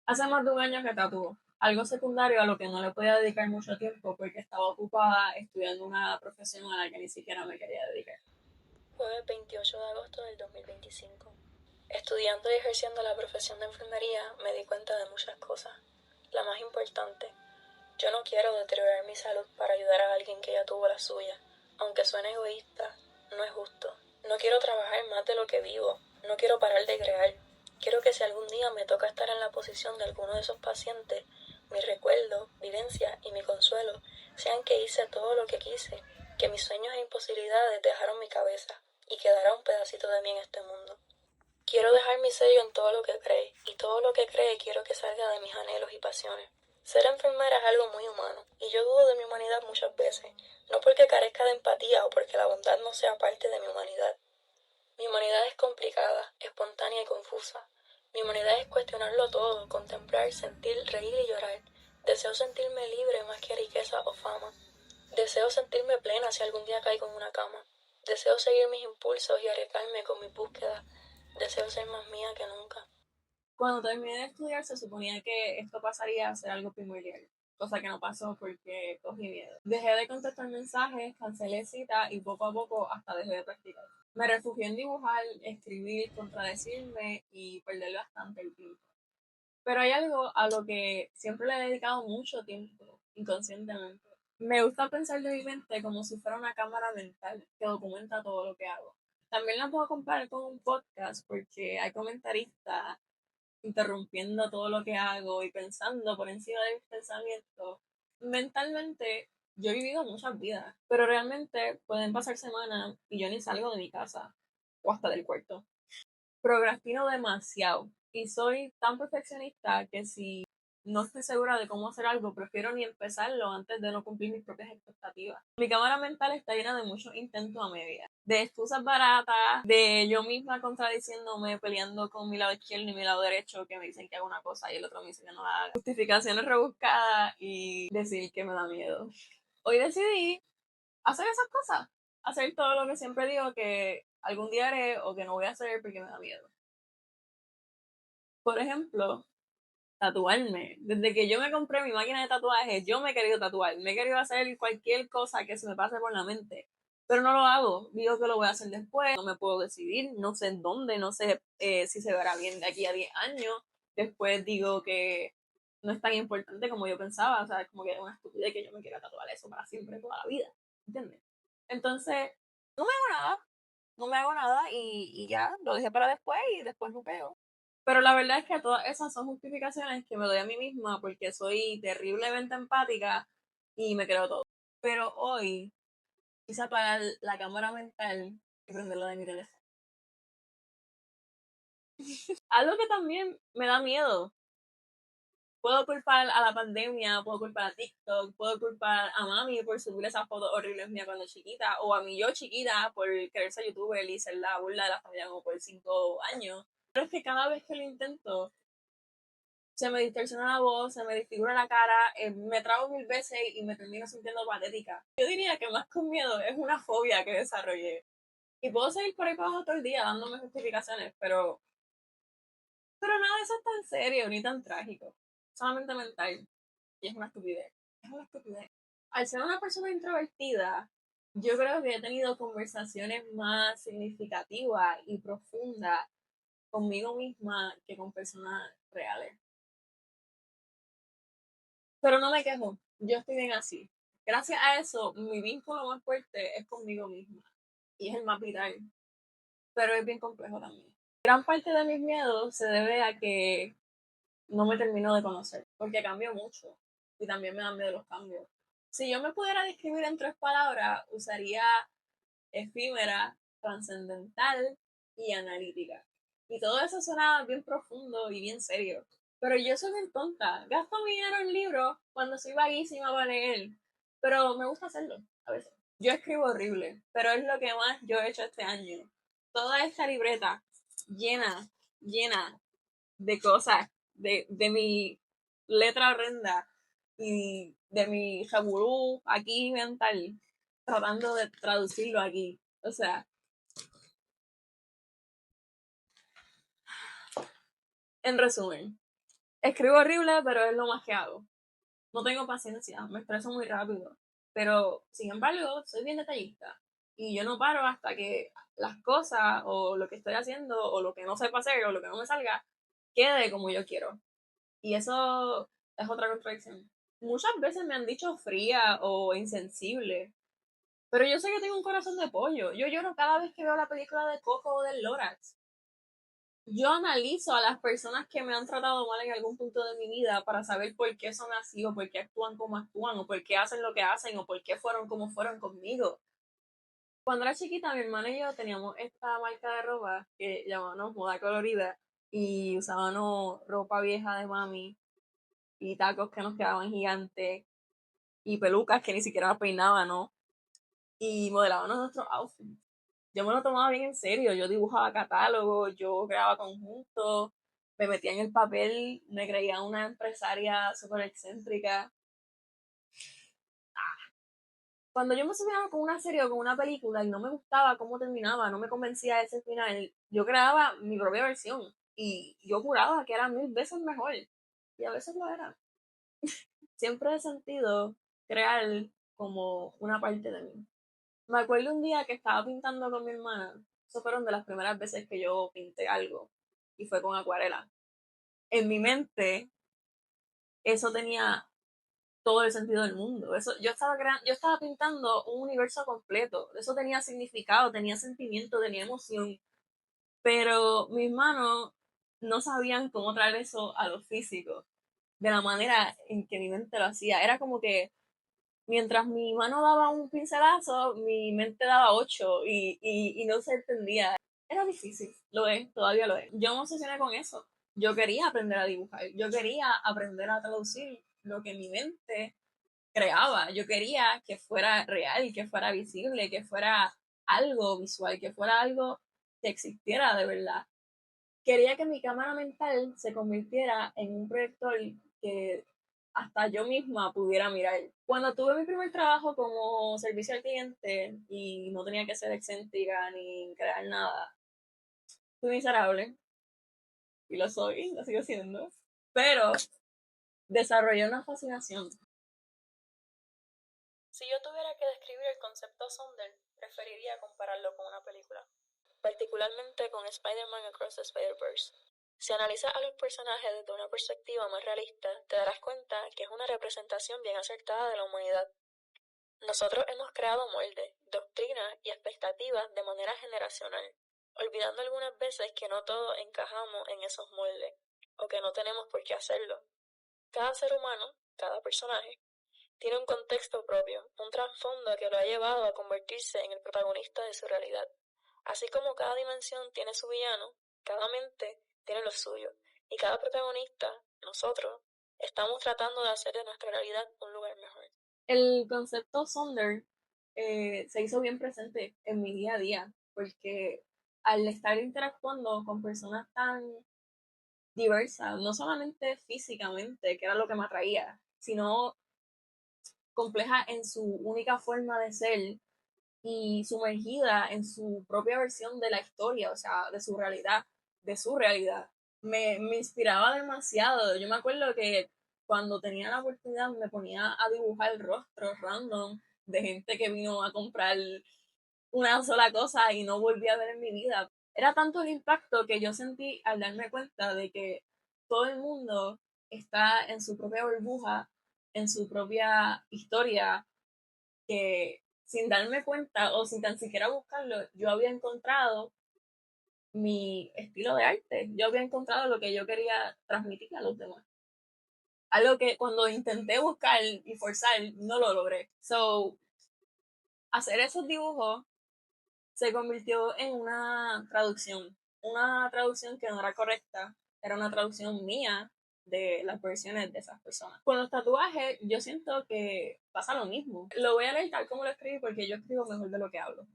Hace más de un año que tatúo, algo secundario a lo que no le podía dedicar mucho tiempo porque estaba ocupada estudiando una profesión a la que ni siquiera me quería dedicar. Jueves 28 de agosto del 2025. Estudiando y ejerciendo la profesión de enfermería me di cuenta de muchas cosas. La más importante, yo no quiero deteriorar mi salud para ayudar a alguien que ya tuvo la suya. Aunque suene egoísta, no es justo. No quiero trabajar más de lo que vivo. No quiero parar de crear. Quiero que si algún día me toca estar en la posición de alguno de esos pacientes, mi recuerdo, vivencia y mi consuelo sean que hice todo lo que quise, que mis sueños e imposibilidades dejaron mi cabeza y quedará un pedacito de mí en este mundo. Quiero dejar mi sello en todo lo que cree, y todo lo que cree quiero que salga de mis anhelos y pasiones. Ser enfermera es algo muy humano, y yo dudo de mi humanidad muchas veces, no porque carezca de empatía o porque la bondad no sea parte de mi humanidad. Mi humanidad es complicada, espontánea y confusa. Mi humanidad es cuestionarlo todo, contemplar, sentir, reír y llorar. Deseo sentirme libre más que riqueza o fama. Deseo sentirme plena si algún día caigo en una cama. Deseo seguir mis impulsos y arriesgarme con mis búsquedas. Deseo ser más mía que nunca. Cuando terminé de estudiar se suponía que esto pasaría a ser algo primordial, cosa que no pasó porque cogí miedo. Dejé de contestar mensajes, cancelé citas y poco a poco hasta dejé de practicar. Me refugié en dibujar, escribir, contradecirme y perder bastante el tiempo. Pero hay algo a lo que siempre le he dedicado mucho tiempo, inconscientemente. Me gusta pensar de mi mente como si fuera una cámara mental que documenta todo lo que hago. También la puedo comparar con un podcast porque hay comentaristas interrumpiendo todo lo que hago y pensando por encima de mis pensamientos. Mentalmente, yo he vivido muchas vidas, pero realmente pueden pasar semanas y yo ni salgo de mi casa o hasta del cuarto. Procrastino demasiado y soy tan perfeccionista que si no estoy segura de cómo hacer algo, prefiero ni empezarlo antes de no cumplir mis propias expectativas. Mi cámara mental está llena de muchos intentos a media, de excusas baratas, de yo misma contradiciéndome, peleando con mi lado izquierdo y mi lado derecho, que me dicen que hago una cosa y el otro me dice que no la haga. Justificaciones rebuscadas y decir que me da miedo. Hoy decidí hacer esas cosas, hacer todo lo que siempre digo que algún día haré o que no voy a hacer porque me da miedo. Por ejemplo, tatuarme. Desde que yo me compré mi máquina de tatuajes, yo me he querido tatuar. Me he querido hacer cualquier cosa que se me pase por la mente. Pero no lo hago. Digo que lo voy a hacer después. No me puedo decidir. No sé en dónde. No sé si se verá bien de aquí a 10 años. Después digo que no es tan importante como yo pensaba. O sea, es como que es una estupidez que yo me quiera tatuar eso para siempre, toda la vida. ¿Entiendes? Entonces, no me hago nada. No me hago nada y ya, lo dejé para después y después lo pego. Pero la verdad es que todas esas son justificaciones que me doy a mí misma porque soy terriblemente empática y me creo todo. Pero hoy quise apagar la cámara mental y prenderla de mi teléfono. Algo que también me da miedo. Puedo culpar a la pandemia, puedo culpar a TikTok, puedo culpar a mami por subir esas fotos horribles mías cuando chiquita, o a mí yo chiquita por querer ser youtuber y ser la burla de la familia como por 5 años. Pero es que cada vez que lo intento, se me distorsiona la voz, se me desfigura la cara, me trago 1000 veces y me termino sintiendo patética. Yo diría que más con miedo es una fobia que desarrollé. Y puedo seguir por ahí para abajo todo el día dándome justificaciones, pero nada de eso es tan serio ni tan trágico. Solamente mental. Y es una estupidez. Es una estupidez. Al ser una persona introvertida, yo creo que he tenido conversaciones más significativas y profundas conmigo misma que con personas reales. Pero no me quejo, yo estoy bien así. Gracias a eso, mi vínculo más fuerte es conmigo misma y es el más vital, pero es bien complejo también. Gran parte de mis miedos se debe a que no me termino de conocer, porque cambio mucho y también me dan miedo los cambios. Si yo me pudiera describir en 3 palabras, usaría efímera, trascendental y analítica. Y todo eso suena bien profundo y bien serio. Pero yo soy bien tonta. Gasto mi dinero en libros cuando soy vaguísima para leer. Pero me gusta hacerlo a veces. Yo escribo horrible, pero es lo que más yo he hecho este año. Toda esta libreta llena, llena de cosas, de mi letra horrenda y de mi jaburú aquí mental, tratando de traducirlo aquí. O sea, en resumen, Escribo horrible, pero es lo más que hago. No tengo paciencia, me estreso muy rápido. Pero, sin embargo, soy bien detallista. Y yo no paro hasta que las cosas, o lo que estoy haciendo, o lo que no sepa hacer, o lo que no me salga, quede como yo quiero. Y eso es otra contradicción. Muchas veces me han dicho fría o insensible, pero yo sé que tengo un corazón de pollo. Yo lloro cada vez que veo la película de Coco o del Lorax. Yo analizo a las personas que me han tratado mal en algún punto de mi vida para saber por qué son así, o por qué actúan como actúan, o por qué hacen lo que hacen, o por qué fueron como fueron conmigo. Cuando era chiquita, mi hermana y yo teníamos esta marca de ropa que llamábamos Moda Colorida y usábamos ropa vieja de mami y tacos que nos quedaban gigantes y pelucas que ni siquiera nos peinaban, ¿no? Y modelábamos nuestros outfits. Yo me lo tomaba bien en serio, yo dibujaba catálogos, yo creaba conjuntos, me metía en el papel, me creía una empresaria súper excéntrica. Cuando yo me subía con una serie o con una película y no me gustaba cómo terminaba, no me convencía ese final, yo creaba mi propia versión y yo juraba que era 1000 veces mejor. Y a veces lo era. Siempre he sentido crear como una parte de mí. Me acuerdo un día que estaba pintando con mi hermana. Eso fueron de las primeras veces que yo pinté algo. Y fue con acuarela. En mi mente, eso tenía todo el sentido del mundo. Eso, yo estaba pintando un universo completo. Eso tenía significado, tenía sentimiento, tenía emoción. Pero mis manos no sabían cómo traer eso a lo físico. De la manera en que mi mente lo hacía. Era como que mientras mi mano daba un pincelazo, mi mente daba 8 y no se entendía. Era difícil, lo es, todavía lo es. Yo me obsesioné con eso. Yo quería aprender a dibujar, yo quería aprender a traducir lo que mi mente creaba. Yo quería que fuera real, que fuera visible, que fuera algo visual, que fuera algo que existiera de verdad. Quería que mi cámara mental se convirtiera en un proyector que hasta yo misma pudiera mirar. Cuando tuve mi primer trabajo como servicio al cliente y no tenía que ser excéntrica ni crear nada, fui miserable y lo soy, lo sigo siendo, pero desarrollé una fascinación. Si yo tuviera que describir el concepto Sonder, preferiría compararlo con una película, particularmente con Spider-Man Across the Spider-Verse. Si analizas a los personajes desde una perspectiva más realista, te darás cuenta que es una representación bien acertada de la humanidad. Nosotros hemos creado moldes, doctrinas y expectativas de manera generacional, olvidando algunas veces que no todos encajamos en esos moldes, o que no tenemos por qué hacerlo. Cada ser humano, cada personaje, tiene un contexto propio, un trasfondo que lo ha llevado a convertirse en el protagonista de su realidad. Así como cada dimensión tiene su villano, cada mente tiene lo suyo, y cada protagonista, nosotros, estamos tratando de hacer de nuestra realidad un lugar mejor. El concepto Sonder se hizo bien presente en mi día a día, porque al estar interactuando con personas tan diversas, no solamente físicamente, que era lo que me atraía, sino compleja en su única forma de ser y sumergida en su propia versión de la historia, o sea, de su realidad, de su realidad. Me inspiraba demasiado. Yo me acuerdo que cuando tenía la oportunidad me ponía a dibujar rostros random de gente que vino a comprar una sola cosa y no volví a ver en mi vida. Era tanto el impacto que yo sentí al darme cuenta de que todo el mundo está en su propia burbuja, en su propia historia, que sin darme cuenta o sin tan siquiera buscarlo, yo había encontrado mi estilo de arte. Yo había encontrado lo que yo quería transmitir a los demás. Algo que cuando intenté buscar y forzar, no lo logré. So, hacer esos dibujos se convirtió en una traducción que no era correcta, era una traducción mía de las versiones de esas personas. Con los tatuajes, yo siento que pasa lo mismo. Lo voy a leer tal como lo escribí porque yo escribo mejor de lo que hablo.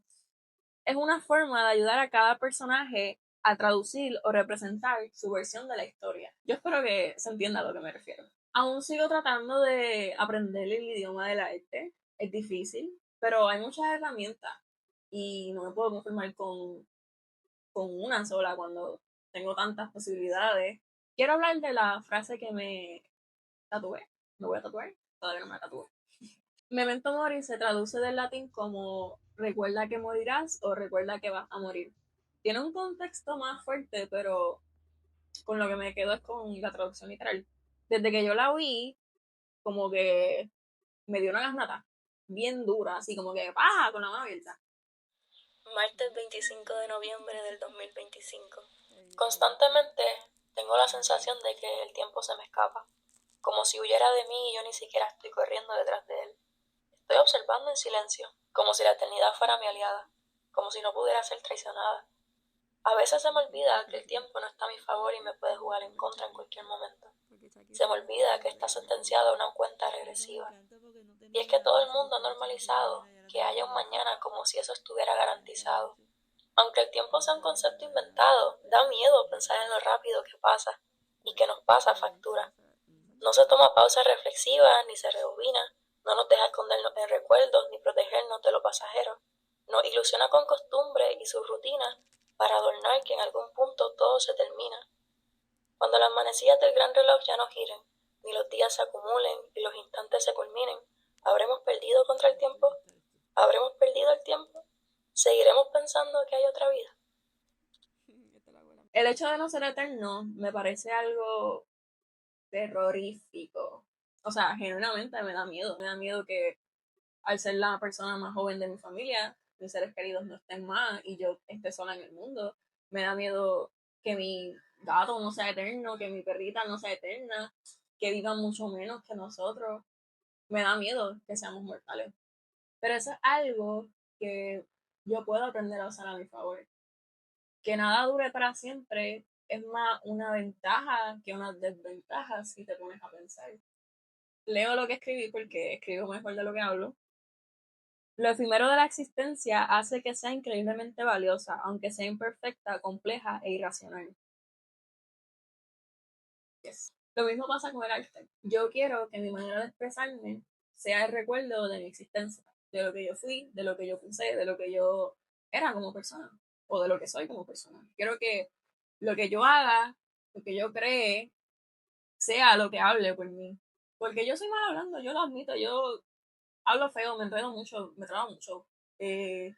Es una forma de ayudar a cada personaje a traducir o representar su versión de la historia. Yo espero que se entienda a lo que me refiero. Aún sigo tratando de aprender el idioma del arte. Es difícil, pero hay muchas herramientas y no me puedo conformar con una sola cuando tengo tantas posibilidades Quiero hablar de la frase que me tatué. Me voy a tatuar. Todavía no me la tatué. Memento mori se traduce del latín como recuerda que morirás o recuerda que vas a morir. Tiene un contexto más fuerte, pero con lo que me quedo es con la traducción literal. Desde que yo la oí, como que me dio una gasnata bien dura, así como que ¡pah! Con la mano abierta. Martes 25 de noviembre del 2025. Constantemente tengo la sensación de que el tiempo se me escapa, como si huyera de mí y yo ni siquiera estoy corriendo detrás de él. Estoy observando en silencio, como si la eternidad fuera mi aliada, como si no pudiera ser traicionada. A veces se me olvida que el tiempo no está a mi favor y me puede jugar en contra en cualquier momento. Se me olvida que está sentenciado a una cuenta regresiva. Y es que todo el mundo ha normalizado que haya un mañana como si eso estuviera garantizado. Aunque el tiempo sea un concepto inventado, da miedo pensar en lo rápido que pasa y que nos pasa factura. No se toma pausa reflexiva ni se rebobina, no nos deja escondernos en recuerdos ni protegernos de lo pasajero. Nos ilusiona con costumbre y sus rutinas para adornar que en algún punto todo se termina. Cuando las manecillas del gran reloj ya no giren, ni los días se acumulen y los instantes se culminen, ¿habremos perdido contra el tiempo? ¿Habremos perdido el tiempo? ¿Seguiremos pensando que hay otra vida? El hecho de no ser eterno me parece algo terrorífico. O sea, genuinamente me da miedo. Me da miedo que al ser la persona más joven de mi familia, mis seres queridos no estén más y yo esté sola en el mundo. Me da miedo que mi gato no sea eterno, que mi perrita no sea eterna, que viva mucho menos que nosotros. Me da miedo que seamos mortales. Pero eso es algo que yo puedo aprender a usar a mi favor. Que nada dure para siempre es más una ventaja que una desventaja si te pones a pensar. Leo lo que escribí porque escribo mejor de lo que hablo. Lo efímero de la existencia hace que sea increíblemente valiosa, aunque sea imperfecta, compleja e irracional. Yes. Lo mismo pasa con el arte. Yo quiero que mi manera de expresarme sea el recuerdo de mi existencia, de lo que yo fui, de lo que yo pensé, de lo que yo era como persona, o de lo que soy como persona. Quiero que lo que yo haga, lo que yo cree, sea lo que hable por mí. Porque yo soy mal hablando, yo lo admito, yo hablo feo, me enredo mucho, me trabo mucho, eh,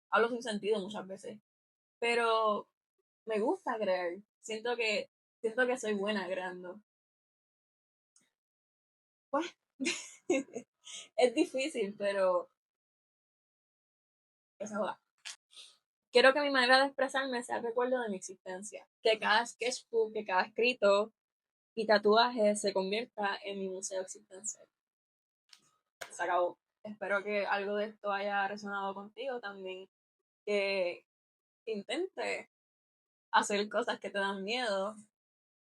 hablo sin sentido muchas veces, pero me gusta crear, siento que soy buena creando. Pues es difícil, pero esa joda. Quiero que mi manera de expresarme sea el recuerdo de mi existencia, que cada sketchbook, que cada escrito y tatuaje se convierta en mi museo existencial. Se acabó. Espero que algo de esto haya resonado contigo también, que intente hacer cosas que te dan miedo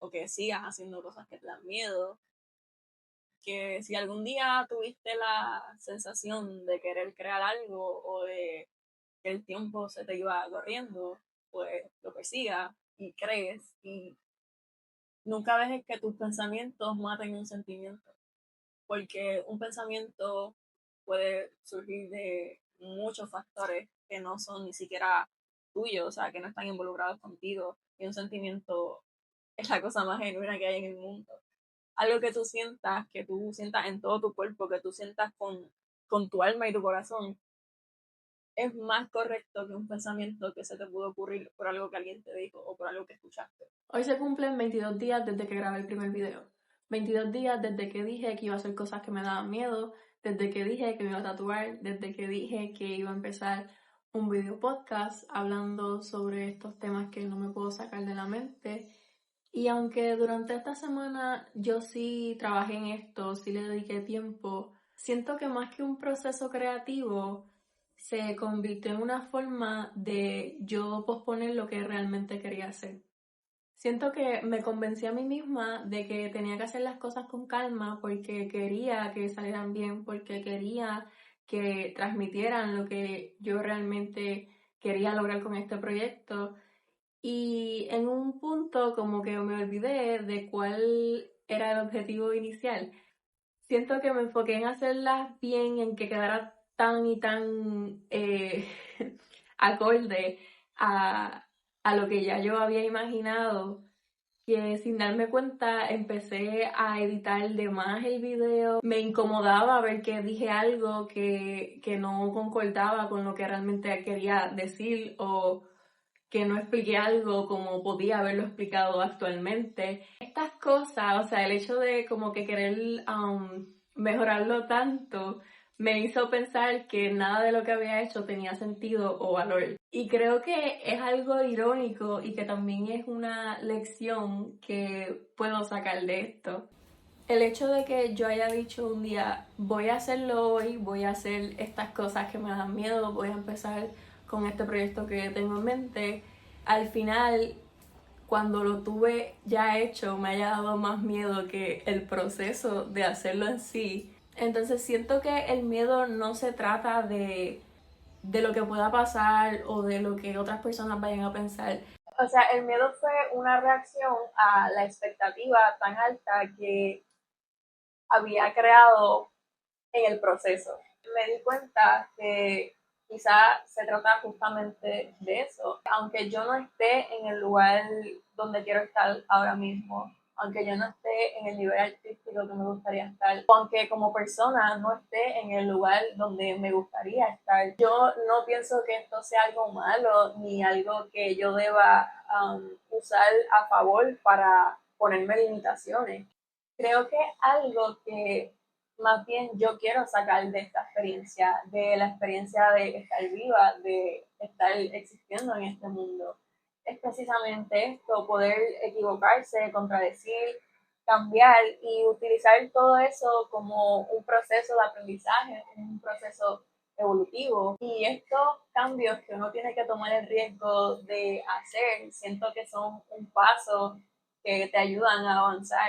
o que sigas haciendo cosas que te dan miedo, que si algún día tuviste la sensación de querer crear algo o de que el tiempo se te iba corriendo, pues lo persigas y crees y nunca dejes que tus pensamientos maten un sentimiento, porque un pensamiento puede surgir de muchos factores que no son ni siquiera tuyos, o sea, que no están involucrados contigo, y un sentimiento es la cosa más genuina que hay en el mundo. Algo que tú sientas en todo tu cuerpo, que tú sientas con tu alma y tu corazón, es más correcto que un pensamiento que se te pudo ocurrir por algo que alguien te dijo o por algo que escuchaste. Hoy se cumplen 22 días desde que grabé el primer video. 22 días desde que dije que iba a hacer cosas que me daban miedo, desde que dije que me iba a tatuar, desde que dije que iba a empezar un video podcast hablando sobre estos temas que no me puedo sacar de la mente. Y aunque durante esta semana yo sí trabajé en esto, sí le dediqué tiempo, siento que más que un proceso creativo, se convirtió en una forma de yo posponer lo que realmente quería hacer. Siento que me convencí a mí misma de que tenía que hacer las cosas con calma porque quería que salieran bien, porque quería que transmitieran lo que yo realmente quería lograr con este proyecto. Y en un punto como que me olvidé de cuál era el objetivo inicial. Siento que me enfoqué en hacerlas bien, en que quedara tan y tan acorde a lo que ya yo había imaginado. que sin darme cuenta empecé a editar de más el video. Me incomodaba ver que dije algo que no concordaba con lo que realmente quería decir o que no expliqué algo como podía haberlo explicado actualmente. Estas cosas, o sea, el hecho de como que querer mejorarlo tanto, me hizo pensar que nada de lo que había hecho tenía sentido o valor. Y creo que es algo irónico y que también es una lección que puedo sacar de esto. El hecho de que yo haya dicho un día, voy a hacerlo hoy, voy a hacer estas cosas que me dan miedo, voy a empezar con este proyecto que tengo en mente, al final, cuando lo tuve ya hecho, me haya dado más miedo que el proceso de hacerlo en sí. Entonces siento que el miedo no se trata de lo que pueda pasar o de lo que otras personas vayan a pensar. O sea, el miedo fue una reacción a la expectativa tan alta que había creado en el proceso. Me di cuenta que quizá se trata justamente de eso. Aunque yo no esté en el lugar donde quiero estar ahora mismo, aunque yo no esté en el nivel artístico que me gustaría estar, o aunque como persona no esté en el lugar donde me gustaría estar, yo no pienso que esto sea algo malo ni algo que yo deba usar a favor para ponerme limitaciones. Creo que algo que más bien yo quiero sacar de esta experiencia, de la experiencia de estar viva, de estar existiendo en este mundo, es precisamente esto, poder equivocarse, contradecir, cambiar y utilizar todo eso como un proceso de aprendizaje, un proceso evolutivo. Y estos cambios que uno tiene que tomar el riesgo de hacer, siento que son un paso que te ayudan a avanzar,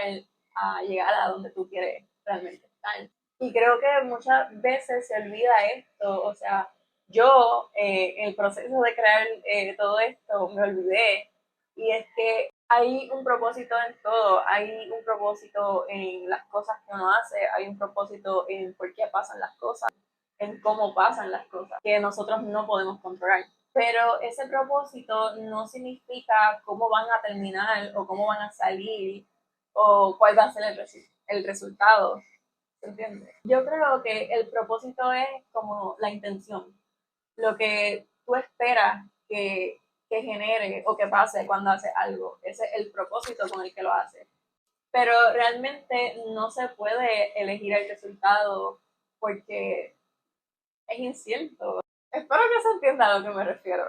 a llegar a donde tú quieres realmente estar. Y creo que muchas veces se olvida esto, o sea, yo en el proceso de crear todo esto me olvidé, y es que hay un propósito en todo, hay un propósito en las cosas que uno hace, hay un propósito en por qué pasan las cosas, en cómo pasan las cosas, que nosotros no podemos controlar. Pero ese propósito no significa cómo van a terminar o cómo van a salir o cuál va a ser el resultado. ¿Se entiende? Yo creo que el propósito es como la intención, lo que tú esperas que genere o que pase cuando haces algo. Ese es el propósito con el que lo haces. Pero realmente no se puede elegir el resultado porque es incierto. Espero que se entienda a lo que me refiero.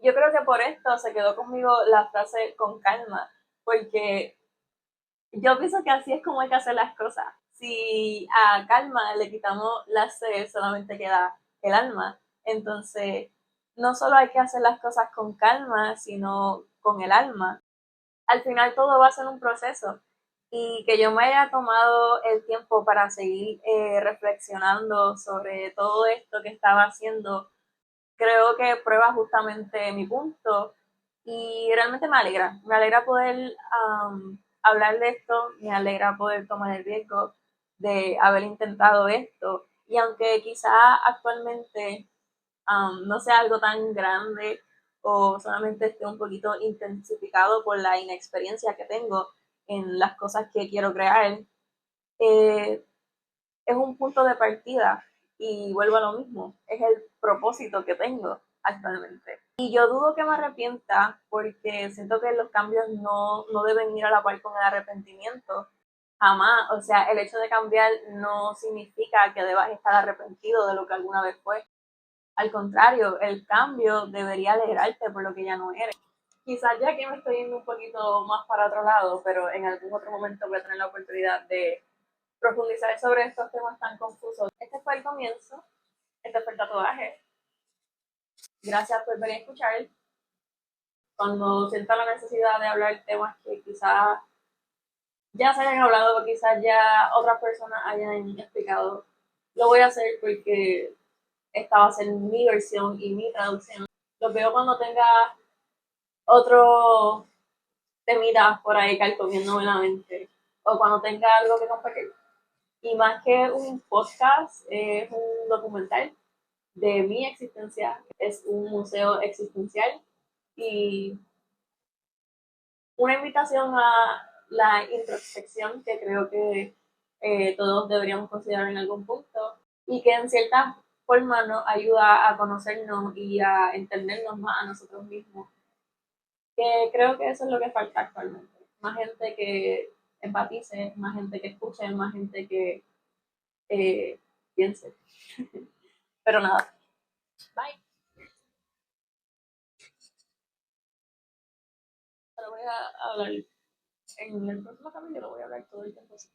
Yo creo que por esto se quedó conmigo la frase con calma, porque yo pienso que así es como hay que hacer las cosas. Si a calma le quitamos la C, solamente queda el alma. Entonces, no solo hay que hacer las cosas con calma, sino con el alma. Al final todo va a ser un proceso. Y que yo me haya tomado el tiempo para seguir reflexionando sobre todo esto que estaba haciendo, creo que prueba justamente mi punto y realmente me alegra poder hablar de esto, me alegra poder tomar el riesgo de haber intentado esto y aunque quizá actualmente no sea algo tan grande o solamente esté un poquito intensificado por la inexperiencia que tengo en las cosas que quiero crear, eh, es un punto de partida y vuelvo a lo mismo, es el propósito que tengo actualmente. Y yo dudo que me arrepienta porque siento que los cambios no deben ir a la par con el arrepentimiento. Jamás, o sea, el hecho de cambiar no significa que debas estar arrepentido de lo que alguna vez fue. Al contrario, el cambio debería alegrarte por lo que ya no eres. Quizás ya que me estoy yendo un poquito más para otro lado, pero en algún otro momento voy a tener la oportunidad de profundizar sobre estos temas tan confusos. Este fue el comienzo, este fue el tatuaje. Gracias por venir a escuchar. Cuando sienta la necesidad de hablar temas que quizás ya se hayan hablado o quizás ya otras personas hayan explicado, lo voy a hacer porque esta va a ser mi versión y mi traducción. Los veo cuando tenga otro temita por ahí calcomiéndome la mente o cuando tenga algo que compartir. Y más que un podcast, es un documental de mi existencia, es un museo existencial y una invitación a la introspección que creo que todos deberíamos considerar en algún punto y que en cierta forma nos ayuda a conocernos y a entendernos más a nosotros mismos. Que creo que eso es lo que falta actualmente. Más gente que empatice, más gente que escuche, más gente que piense. Pero nada, bye. Pero voy a hablar en el próximo capítulo, voy a hablar todo el tiempo así.